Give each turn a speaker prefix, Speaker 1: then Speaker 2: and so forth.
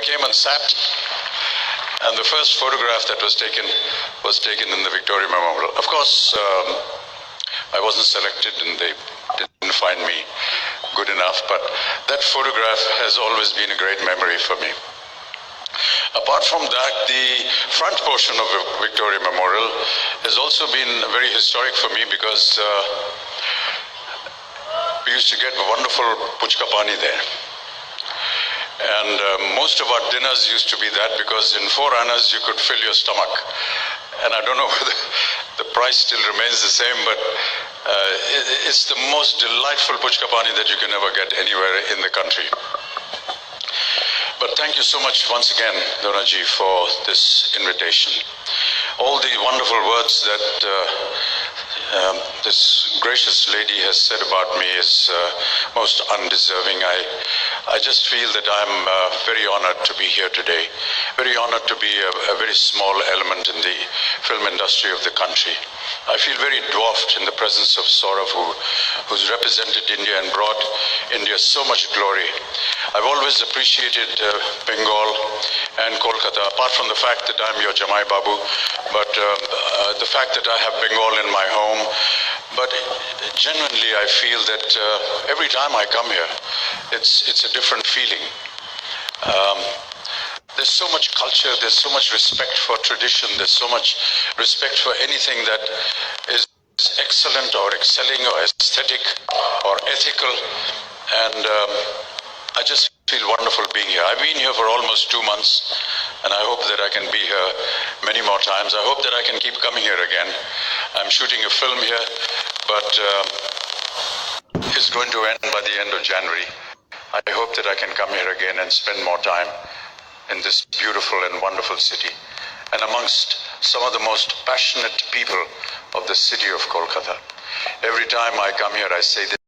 Speaker 1: came and sat, and the first photograph that was taken in the Victoria Memorial. Of course, I wasn't selected and they didn't find me good enough, but that photograph has always been a great memory for me. Apart from that, the front portion of the Victoria Memorial has also been very historic for me because we used to get wonderful puchka pani there. And most of our dinners used to be that, because in 4 annas you could fill your stomach. And I don't know whether the price still remains the same, but it's the most delightful puchka pani that you can ever get anywhere in the country. But thank you so much once again, Donaji, for this invitation. All the wonderful words that this gracious lady has said about me is most undeserving. I just feel that I'm very honored to be here today, very honored to be a very small element in the film industry of the country. I feel very dwarfed in the presence of Saurav, who's represented India and brought India so much glory. I've always appreciated Bengal and Kolkata, apart from the fact that I'm your Jamai Babu, but the fact that I have Bengal in my home. But genuinely, I feel that every time I come here, it's a different feeling. There's so much culture, there's so much respect for tradition, there's so much respect for anything that is excellent or excelling or aesthetic or ethical. And I just feel wonderful being here. I've been here for almost 2 months, and I hope that I can be here many more times. I hope that I can keep coming here again. I'm shooting a film here, but it's going to end by the end of January. I hope that I can come here again and spend more time in this beautiful and wonderful city, and amongst some of the most passionate people of the city of Kolkata. Every time I come here, I say this.